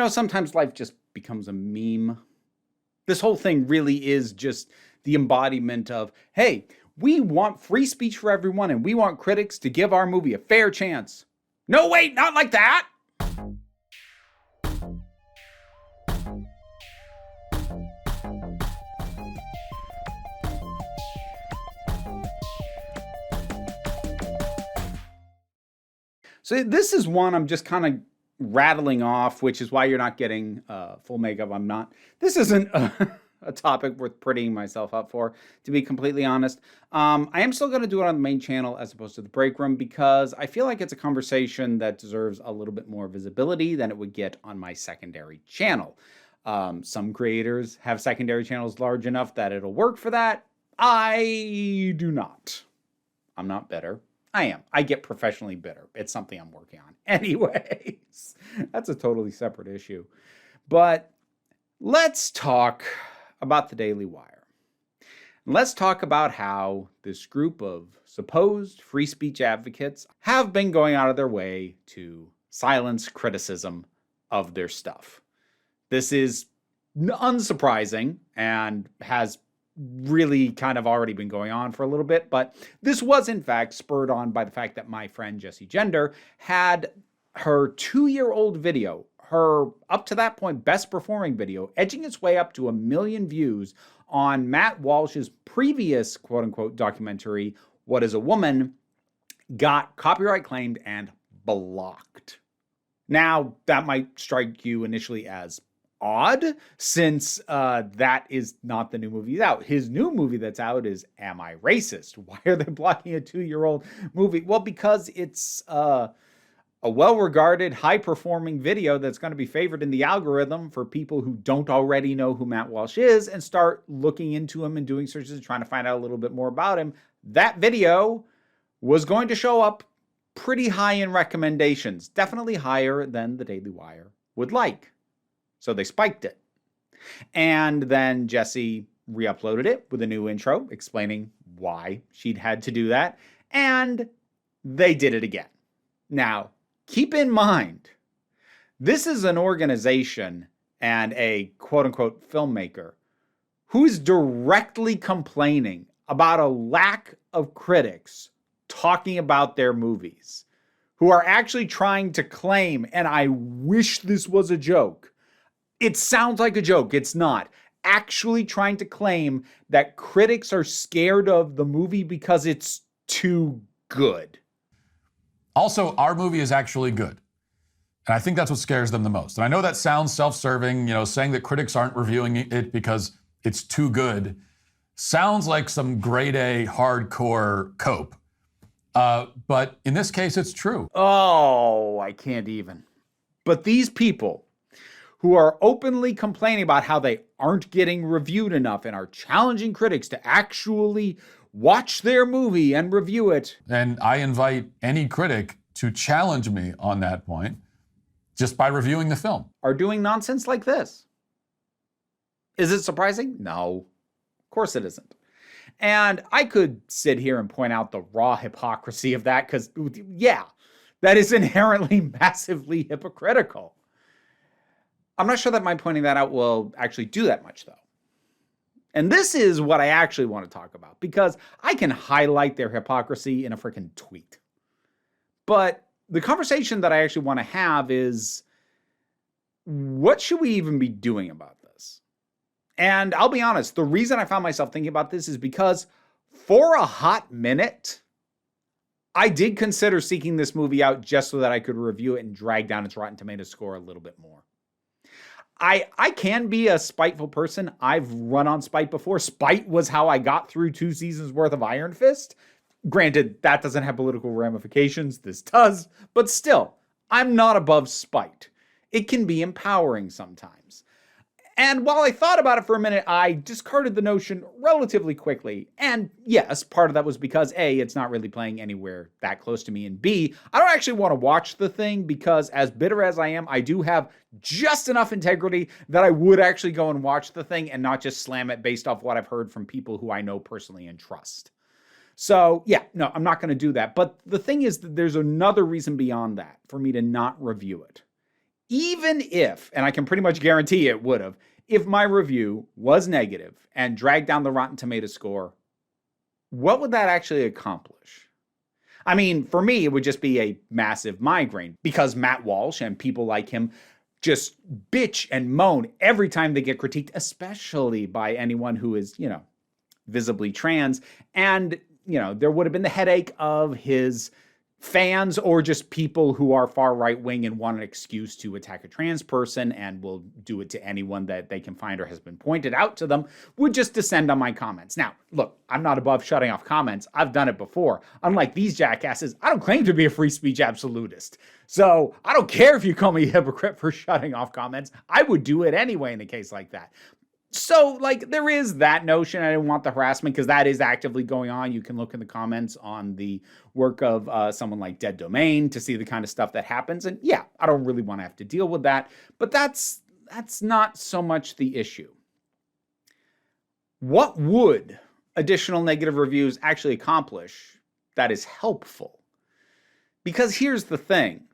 Sometimes life just becomes a meme. This whole thing really is just the embodiment of, hey, we want free speech for everyone and we want critics to give our movie a fair chance. No, wait, not like that. So this is one I'm just kind of rattling off, which is why you're not getting full makeup. I'm not. This isn't a topic worth prettying myself up for, to be completely honest. I am still going to do it on the main channel as opposed to the break room because I feel like it's a conversation that deserves a little bit more visibility than it would get on my secondary channel. Some creators have secondary channels large enough that it'll work for that. I do not. I'm not bitter. I am. I get professionally bitter. It's something I'm working on. Anyways, that's a totally separate issue. But let's talk about the Daily Wire. Let's talk about how this group of supposed free speech advocates have been going out of their way to silence criticism of their stuff. This is unsurprising and has really kind of already been going on for a little bit, but this was in fact spurred on by the fact that my friend Jessie Gender had her 2-year-old video, her up to that point best performing video, edging its way up to 1 million views on Matt Walsh's previous quote-unquote documentary, What is a Woman, got copyright claimed and blocked. Now, that might strike you initially as odd, since that is not the new movie out. His new movie that's out is Am I Racist? Why are they blocking a 2-year-old movie? Well, because it's a well-regarded, high-performing video that's going to be favored in the algorithm for people who don't already know who Matt Walsh is and start looking into him and doing searches and trying to find out a little bit more about him. That video was going to show up pretty high in recommendations, definitely higher than the Daily Wire would like. So they spiked it. And then Jessie re-uploaded it with a new intro explaining why she'd had to do that. And they did it again. Now, keep in mind, this is an organization and a quote-unquote filmmaker who's directly complaining about a lack of critics talking about their movies, who are actually trying to claim, and I wish this was a joke, it sounds like a joke, it's not, actually trying to claim that critics are scared of the movie because it's too good. Also, our movie is actually good. And I think that's what scares them the most. And I know that sounds self-serving, saying that critics aren't reviewing it because it's too good sounds like some grade A hardcore cope. But in this case, it's true. Oh, I can't even. But these people who are openly complaining about how they aren't getting reviewed enough and are challenging critics to actually watch their movie and review it. And I invite any critic to challenge me on that point just by reviewing the film. Are doing nonsense like this. Is it surprising? No, of course it isn't. And I could sit here and point out the raw hypocrisy of that because, yeah, that is inherently massively hypocritical. I'm not sure that my pointing that out will actually do that much, though. And this is what I actually want to talk about, because I can highlight their hypocrisy in a freaking tweet. But the conversation that I actually want to have is, what should we even be doing about this? And I'll be honest, the reason I found myself thinking about this is because for a hot minute, I did consider seeking this movie out just so that I could review it and drag down its Rotten Tomatoes score a little bit more. I can be a spiteful person. I've run on spite before. Spite was how I got through 2 seasons worth of Iron Fist. Granted, that doesn't have political ramifications. This does. But still, I'm not above spite. It can be empowering sometimes. And while I thought about it for a minute, I discarded the notion relatively quickly. And yes, part of that was because A, it's not really playing anywhere that close to me, and B, I don't actually want to watch the thing because as bitter as I am, I do have just enough integrity that I would actually go and watch the thing and not just slam it based off what I've heard from people who I know personally and trust. So yeah, no, I'm not going to do that. But the thing is that there's another reason beyond that for me to not review it. even if, and I can pretty much guarantee it would have, if my review was negative and dragged down the Rotten Tomatoes score, what would that actually accomplish? I mean, for me, it would just be a massive migraine because Matt Walsh and people like him just bitch and moan every time they get critiqued, especially by anyone who is, visibly trans. And, there would have been the headache of his fans or just people who are far right wing and want an excuse to attack a trans person and will do it to anyone that they can find or has been pointed out to them, would just descend on my comments. Now, look, I'm not above shutting off comments. I've done it before. Unlike these jackasses, I don't claim to be a free speech absolutist. So I don't care if you call me a hypocrite for shutting off comments. I would do it anyway in a case like that. So, there is that notion. I didn't want the harassment because that is actively going on. You can look in the comments on the work of someone like Dead Domain to see the kind of stuff that happens. And yeah, I don't really want to have to deal with that. But that's not so much the issue. What would additional negative reviews actually accomplish that is helpful? Because here's the thing.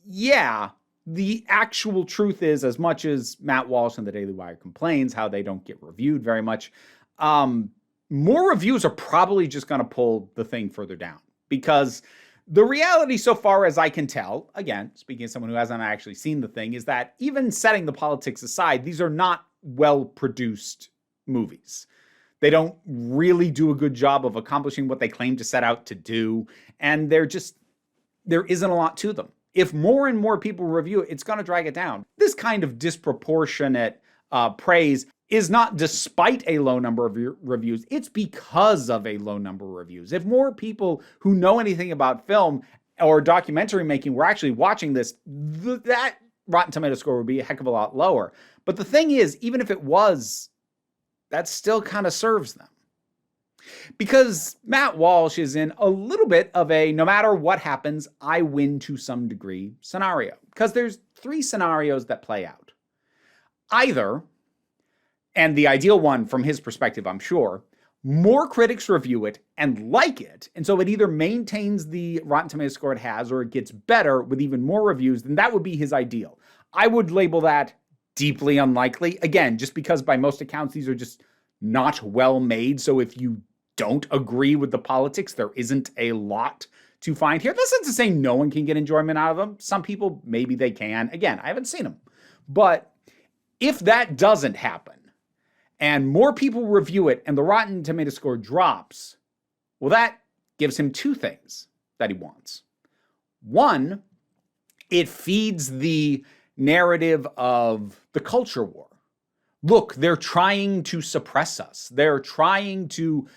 Yeah, the actual truth is, as much as Matt Walsh and the Daily Wire complains how they don't get reviewed very much, more reviews are probably just going to pull the thing further down. Because the reality, so far as I can tell, again, speaking as someone who hasn't actually seen the thing, is that even setting the politics aside, these are not well-produced movies. They don't really do a good job of accomplishing what they claim to set out to do, and there isn't a lot to them. If more and more people review it, it's going to drag it down. This kind of disproportionate praise is not despite a low number of reviews. It's because of a low number of reviews. If more people who know anything about film or documentary making were actually watching this, that Rotten Tomatoes score would be a heck of a lot lower. But the thing is, even if it was, that still kind of serves them. Because Matt Walsh is in a little bit of a no matter what happens, I win to some degree scenario. Because there's 3 scenarios that play out. Either, and the ideal one from his perspective, I'm sure, more critics review it and like it, and so it either maintains the Rotten Tomatoes score it has or it gets better with even more reviews, then that would be his ideal. I would label that deeply unlikely. Again, just because by most accounts these are just not well made, so if you don't agree with the politics, there isn't a lot to find here. That's not to say no one can get enjoyment out of them. Some people, maybe they can. Again, I haven't seen them. But if that doesn't happen, and more people review it, and the Rotten Tomatoes score drops, well, that gives him 2 things that he wants. One, it feeds the narrative of the culture war. Look, they're trying to suppress us. They're trying to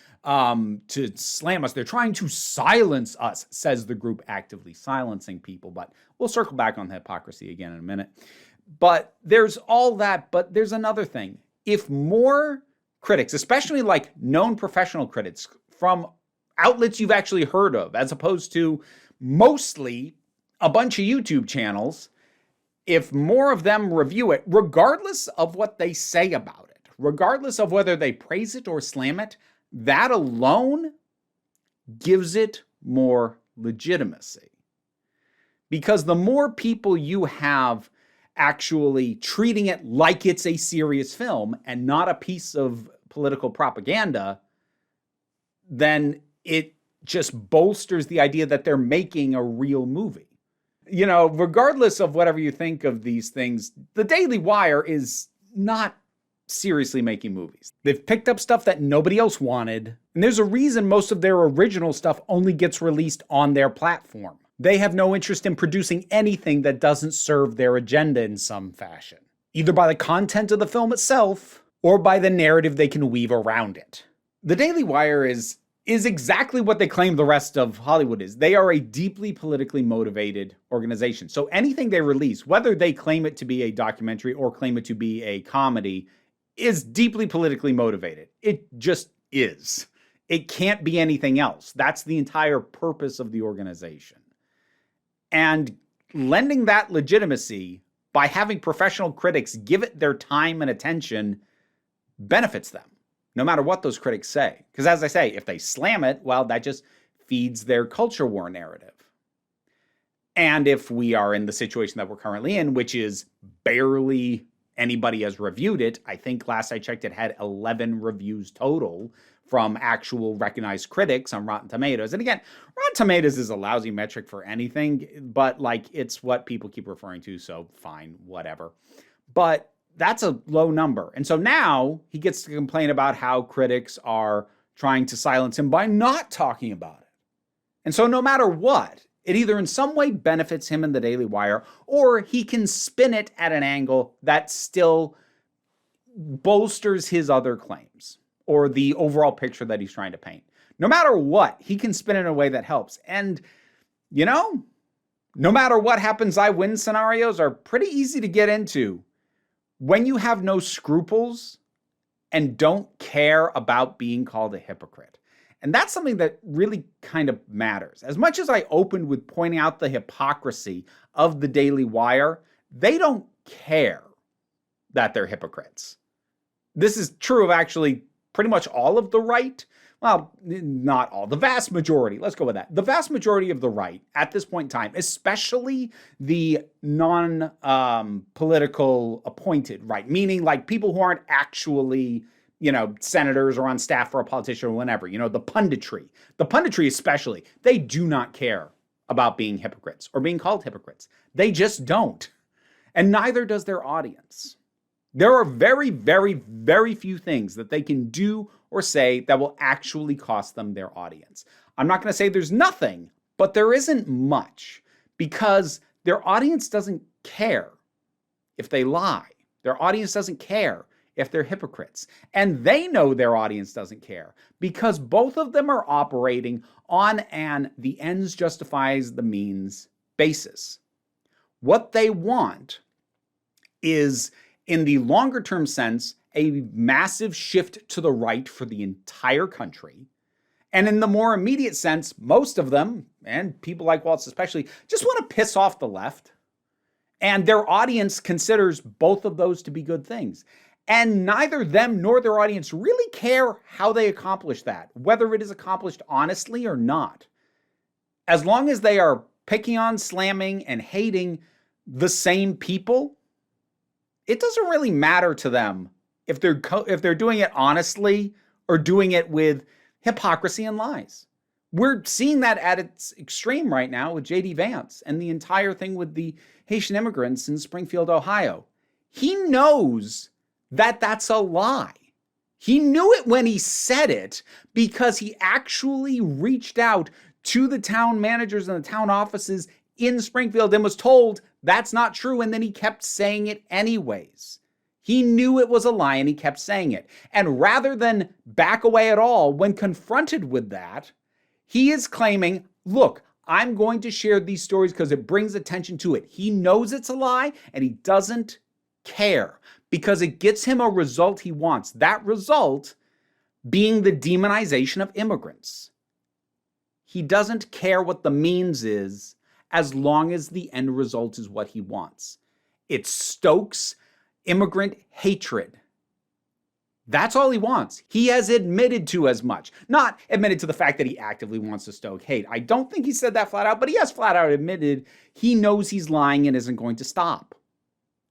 slam us. They're trying to silence us, says the group actively silencing people. But we'll circle back on the hypocrisy again in a minute. But there's all that. But there's another thing. If more critics, especially like known professional critics from outlets you've actually heard of, as opposed to mostly a bunch of YouTube channels, if more of them review it, regardless of what they say about it, regardless of whether they praise it or slam it, that alone gives it more legitimacy. Because the more people you have actually treating it like it's a serious film and not a piece of political propaganda, then it just bolsters the idea that they're making a real movie. Regardless of whatever you think of these things, the Daily Wire is not seriously making movies. They've picked up stuff that nobody else wanted, and there's a reason most of their original stuff only gets released on their platform. They have no interest in producing anything that doesn't serve their agenda in some fashion, either by the content of the film itself or by the narrative they can weave around it. The Daily Wire is exactly what they claim the rest of Hollywood is. They are a deeply politically motivated organization. So anything they release, whether they claim it to be a documentary or claim it to be a comedy, is deeply politically motivated. It just is. It can't be anything else. That's the entire purpose of the organization. And lending that legitimacy by having professional critics give it their time and attention benefits them, no matter what those critics say. Because as I say, if they slam it, well, that just feeds their culture war narrative. And if we are in the situation that we're currently in, which is barely anybody has reviewed it, I think last I checked it had 11 reviews total from actual recognized critics on Rotten Tomatoes. And again, Rotten Tomatoes is a lousy metric for anything, but like it's what people keep referring to, so fine, whatever. But that's a low number. And so now he gets to complain about how critics are trying to silence him by not talking about it. And so no matter what, it either in some way benefits him in the Daily Wire, or he can spin it at an angle that still bolsters his other claims or the overall picture that he's trying to paint. No matter what, he can spin it in a way that helps. And, you know, no matter what happens, I win scenarios are pretty easy to get into when you have no scruples and don't care about being called a hypocrite. And that's something that really kind of matters. As much as I opened with pointing out the hypocrisy of the Daily Wire, they don't care that they're hypocrites. This is true of actually pretty much all of the right. Well, not all, the vast majority. Let's go with that. The vast majority of the right at this point in time, especially the non-political appointed right, meaning like people who aren't actually, you know, senators or on staff for a politician or whatever, you know, the punditry especially, they do not care about being hypocrites or being called hypocrites. They just don't. And neither does their audience. There are very, very, very few things that they can do or say that will actually cost them their audience. I'm not going to say there's nothing, but there isn't much because their audience doesn't care if they lie. Their audience doesn't care if they're hypocrites. And they know their audience doesn't care because both of them are operating on an the ends justifies the means basis. What they want is, in the longer term sense, a massive shift to the right for the entire country. And in the more immediate sense, most of them, and people like Waltz especially, just want to piss off the left. And their audience considers both of those to be good things. And neither them nor their audience really care how they accomplish that, whether it is accomplished honestly or not. As long as they are picking on, slamming, and hating the same people, it doesn't really matter to them if they're doing it honestly or doing it with hypocrisy and lies. We're seeing that at its extreme right now with J.D. Vance and the entire thing with the Haitian immigrants in Springfield, Ohio. He knows that that's a lie. He knew it when he said it because he actually reached out to the town managers and the town offices in Springfield and was told that's not true, and then he kept saying it anyways. He knew it was a lie and he kept saying it. And rather than back away at all when confronted with that, he is claiming, look, I'm going to share these stories because it brings attention to it. He knows it's a lie and he doesn't care because it gets him a result he wants. That result being the demonization of immigrants. He doesn't care what the means is as long as the end result is what he wants. It stokes immigrant hatred. That's all he wants. He has admitted to as much. Not admitted to the fact that he actively wants to stoke hate. I don't think he said that flat out, but he has flat out admitted he knows he's lying and isn't going to stop.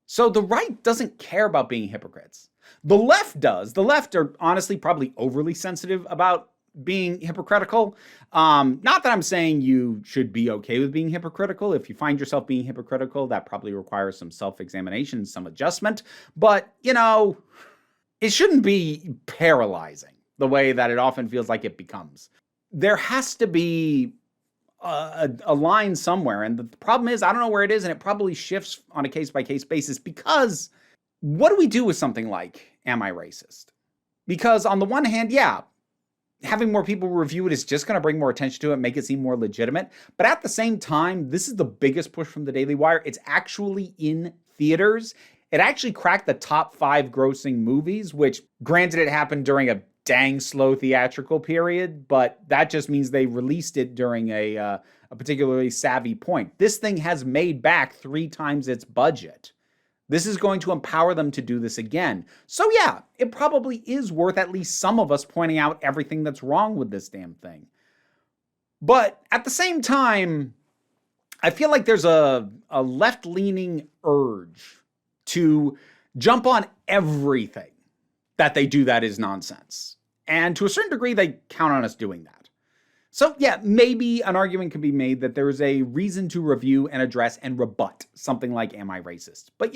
So the right doesn't care about being hypocrites. The left does. The left are honestly probably overly sensitive about being hypocritical. Not that I'm saying you should be okay with being hypocritical. If you find yourself being hypocritical, that probably requires some self-examination, some adjustment. But, you know, it shouldn't be paralyzing the way that it often feels like it becomes. There has to be a line somewhere. And the problem is, I don't know where it is, and it probably shifts on a case-by-case basis because what do we do with something like, am I racist? Because on the one hand, yeah, having more people review it is just going to bring more attention to it, make it seem more legitimate. But at the same time, this is the biggest push from the Daily Wire. It's actually in theaters. It actually cracked the top 5 grossing movies, which granted it happened during a dang slow theatrical period, but that just means they released it during a particularly savvy point. This thing has made back 3 times its budget. This is going to empower them to do this again. So yeah, it probably is worth at least some of us pointing out everything that's wrong with this damn thing. But at the same time, I feel like there's a left-leaning urge to jump on everything that they do that is nonsense. And to a certain degree, they count on us doing that. So yeah, maybe an argument could be made that there is a reason to review and address and rebut something like Am I Racist? But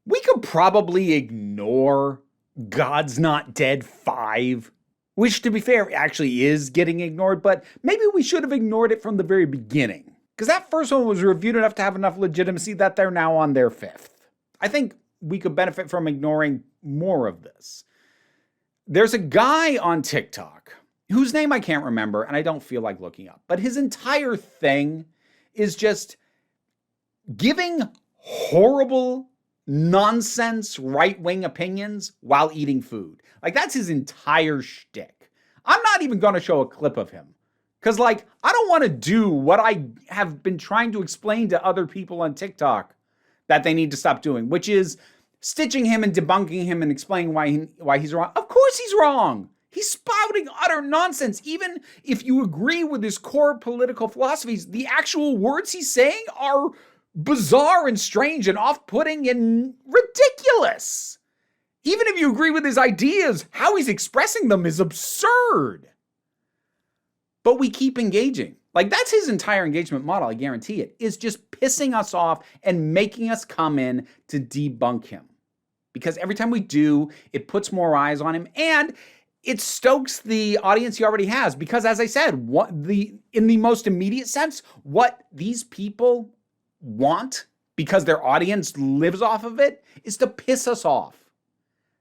we could probably ignore God's Not Dead 5, which to be fair actually is getting ignored, but maybe we should have ignored it from the very beginning. Because that first one was reviewed enough to have enough legitimacy that they're now on their 5th. I think we could benefit from ignoring more of this. There's a guy on TikTok whose name I can't remember and I don't feel like looking up, but his entire thing is just giving horrible, nonsense, right-wing opinions while eating food. Like, that's his entire shtick. I'm not even going to show a clip of him. Because, I don't want to do what I have been trying to explain to other people on TikTok that they need to stop doing, which is stitching him and debunking him and explaining why he's wrong. Of course he's wrong. He's spouting utter nonsense. Even if you agree with his core political philosophies, the actual words he's saying are bizarre and strange and off-putting and ridiculous. Even if you agree with his ideas, how he's expressing them is absurd. But we keep engaging. That's his entire engagement model, I guarantee it, is just pissing us off and making us come in to debunk him. Because every time we do, it puts more eyes on him and it stokes the audience he already has. Because as I said, in the most immediate sense, what these people want, because their audience lives off of it, is to piss us off.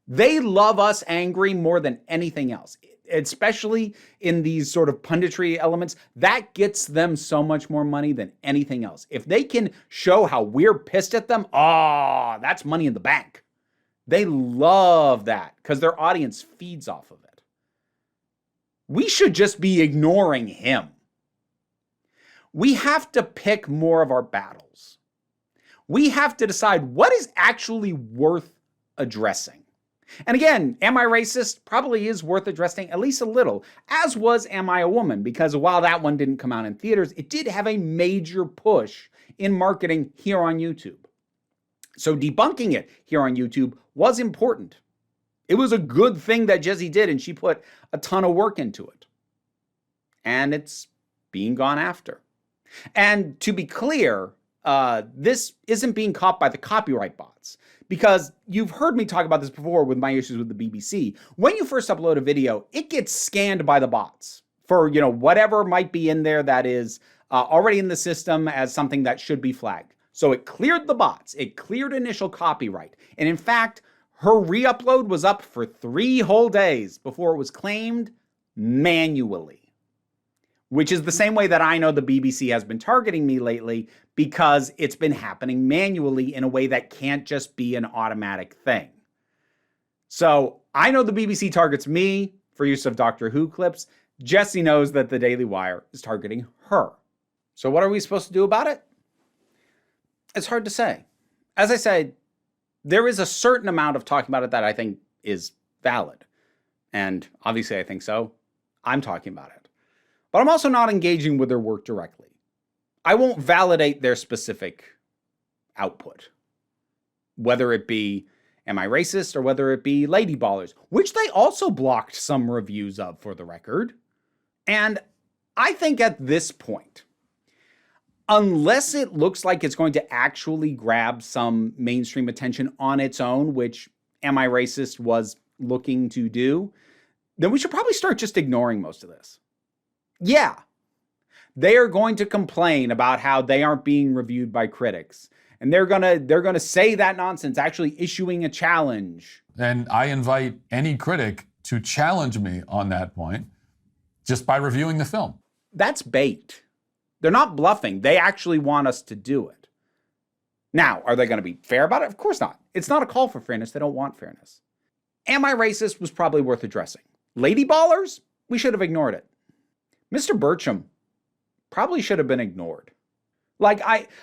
They love us angry more than anything else, especially in these sort of punditry elements. That gets them so much more money than anything else. If they can show how we're pissed at them, that's money in the bank. They love that because their audience feeds off of it. We should just be ignoring him. We have to pick more of our battles. We have to decide what is actually worth addressing. And again, Am I Racist probably is worth addressing at least a little, as was Am I a Woman? Because while that one didn't come out in theaters, it did have a major push in marketing here on YouTube. So debunking it here on YouTube was important. It was a good thing that Jessie did, and she put a ton of work into it. And it's being gone after. And to be clear, this isn't being caught by the copyright bots. Because you've heard me talk about this before with my issues with the BBC. When you first upload a video, it gets scanned by the bots for, whatever might be in there that is already in the system as something that should be flagged. So it cleared the bots. It cleared initial copyright. And in fact, her re-upload was up for 3 whole days before it was claimed manually. Which is the same way that I know the BBC has been targeting me lately, because it's been happening manually in a way that can't just be an automatic thing. So I know the BBC targets me for use of Doctor Who clips. Jessie knows that the Daily Wire is targeting her. So what are we supposed to do about it? It's hard to say. As I said, there is a certain amount of talking about it that I think is valid. And obviously I think so. I'm talking about it. But I'm also not engaging with their work directly. I won't validate their specific output, whether it be Am I Racist or whether it be Lady Ballers, which they also blocked some reviews of, for the record. And I think at this point, unless it looks like it's going to actually grab some mainstream attention on its own, which Am I Racist was looking to do, then we should probably start just ignoring most of this. Yeah, they are going to complain about how they aren't being reviewed by critics. And they're gonna say that nonsense, actually issuing a challenge. And I invite any critic to challenge me on that point just by reviewing the film. That's bait. They're not bluffing. They actually want us to do it. Now, are they going to be fair about it? Of course not. It's not a call for fairness. They don't want fairness. Am I Racist was probably worth addressing. Lady Ballers? We should have ignored it. Mr. Burcham probably should have been ignored. Like,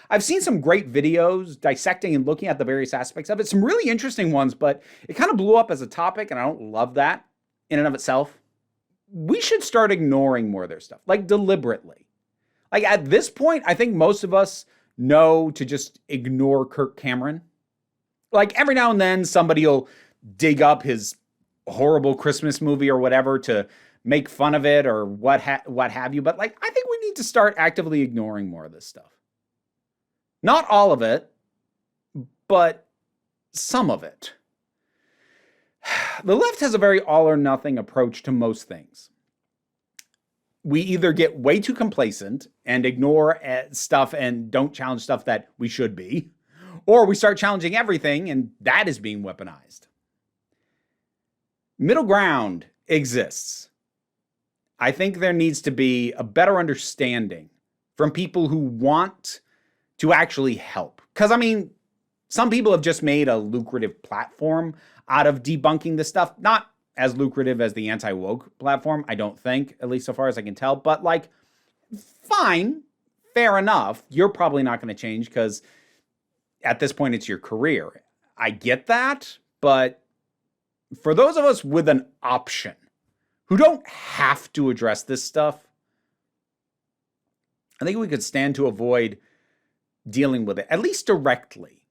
I've seen some great videos dissecting and looking at the various aspects of it. Some really interesting ones, but it kind of blew up as a topic, and I don't love that in and of itself. We should start ignoring more of their stuff, like deliberately. Like at this point, I think most of us know to just ignore Kirk Cameron. Like every now and then somebody will dig up his horrible Christmas movie or whatever to make fun of it or what have you. But like, I think we need to start actively ignoring more of this stuff. Not all of it, but some of it. The left has a very all or nothing approach to most things. We either get way too complacent and ignore stuff and don't challenge stuff that we should be, or we start challenging everything and that is being weaponized. Middle ground exists. I think there needs to be a better understanding from people who want to actually help. Because, I mean, some people have just made a lucrative platform out of debunking this stuff. Not as lucrative as the anti-woke platform, I don't think, at least so far as I can tell. But, like, fine, fair enough. You're probably not going to change because at this point it's your career. I get that, but for those of us with an option who don't have to address this stuff, I think we could stand to avoid dealing with it, at least directly,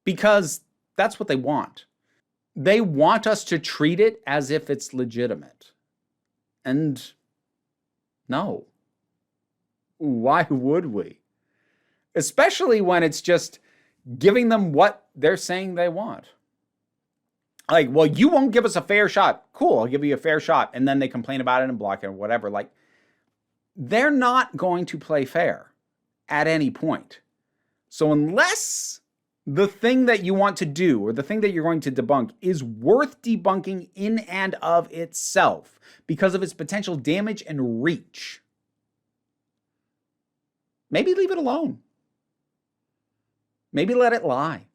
because that's what they want. They want us to treat it as if it's legitimate. And no. Why would we? Especially when it's just giving them what they're saying they want. Like, well, you won't give us a fair shot. Cool, I'll give you a fair shot. And then they complain about it and block it or whatever. Like, they're not going to play fair at any point. So unless the thing that you want to do or the thing that you're going to debunk is worth debunking in and of itself because of its potential damage and reach, maybe leave it alone. Maybe let it lie.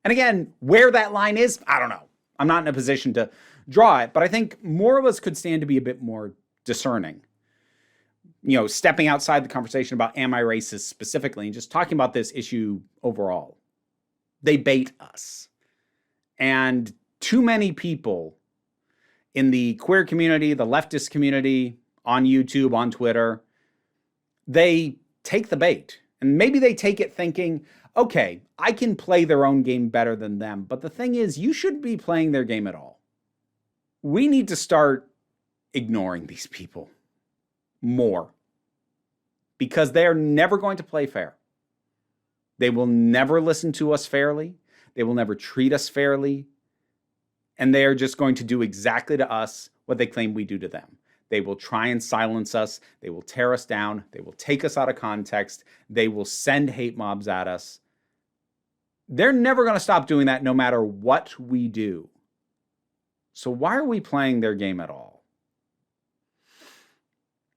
And again, where that line is, I don't know. I'm not in a position to draw it, but I think more of us could stand to be a bit more discerning. You know, stepping outside the conversation about am I racist specifically and just talking about this issue overall. They bait us. And too many people in the queer community, the leftist community, on YouTube, on Twitter, they take the bait. And maybe they take it thinking, okay, I can play their own game better than them. But the thing is, you shouldn't be playing their game at all. We need to start ignoring these people more. Because they are never going to play fair. They will never listen to us fairly. They will never treat us fairly. And they are just going to do exactly to us what they claim we do to them. They will try and silence us. They will tear us down. They will take us out of context. They will send hate mobs at us. They're never going to stop doing that no matter what we do. So why are we playing their game at all?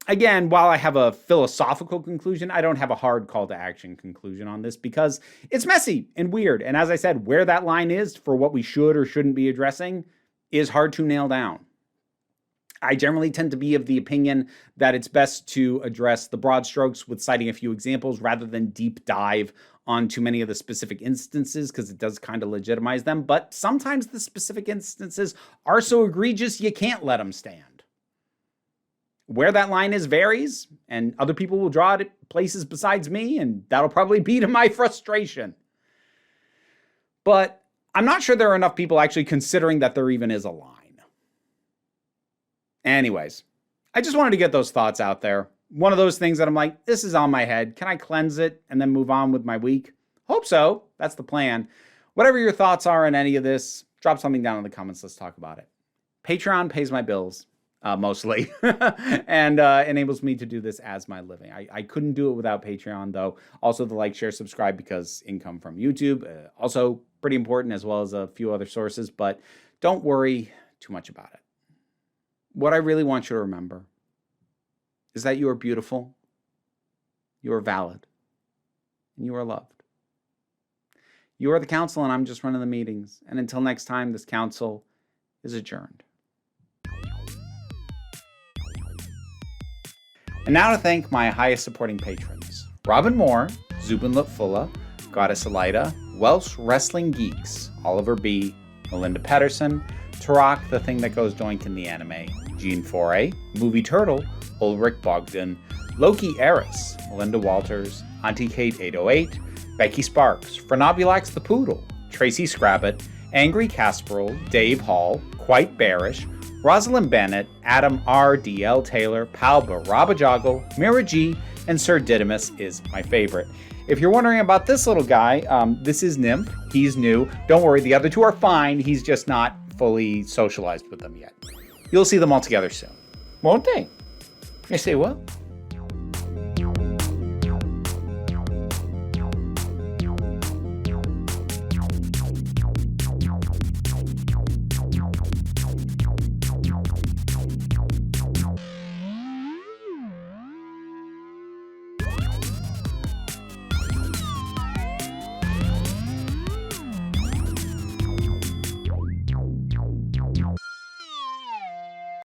Again, while I have a philosophical conclusion, I don't have a hard call to action conclusion on this because it's messy and weird. And as I said, where that line is for what we should or shouldn't be addressing is hard to nail down. I generally tend to be of the opinion that it's best to address the broad strokes with citing a few examples rather than deep dive on too many of the specific instances because it does kind of legitimize them. But sometimes the specific instances are so egregious you can't let them stand. Where that line is varies, and other people will draw it at places besides me, and that'll probably be to my frustration. But I'm not sure there are enough people actually considering that there even is a line. Anyways, I just wanted to get those thoughts out there. One of those things that I'm like, this is on my head. Can I cleanse it and then move on with my week? Hope so. That's the plan. Whatever your thoughts are on any of this, drop something down in the comments. Let's talk about it. Patreon pays my bills. Mostly, and enables me to do this as my living. I couldn't do it without Patreon, though. Also, the like, share, subscribe, because income from YouTube, also pretty important, as well as a few other sources, but don't worry too much about it. What I really want you to remember is that you are beautiful, you are valid, and you are loved. You are the council, and I'm just running the meetings. And until next time, this council is adjourned. And now to thank my highest supporting patrons: Robin Moore, Zubin Lutfula, Goddess Elida, Welsh Wrestling Geeks, Oliver B., Melinda Pedersen, Tarak, the thing that goes doink in the anime, Gene Foray, Movie Turtle, Ulrich Bogdan, Loki Eris, Melinda Walters, Auntie Kate 808, Becky Sparks, Frenobulax the Poodle, Tracy Scrabbit, Angry Casperel, Dave Hall, Quite Bearish, Rosalind Bennett, Adam R. D.L. Taylor, Palba Rabajoggle, Mira G, and Sir Didymus is my favorite. If you're wondering about this little guy, this is Nymph. He's new. Don't worry, the other two are fine. He's just not fully socialized with them yet. You'll see them all together soon. Won't they? Yes, they will.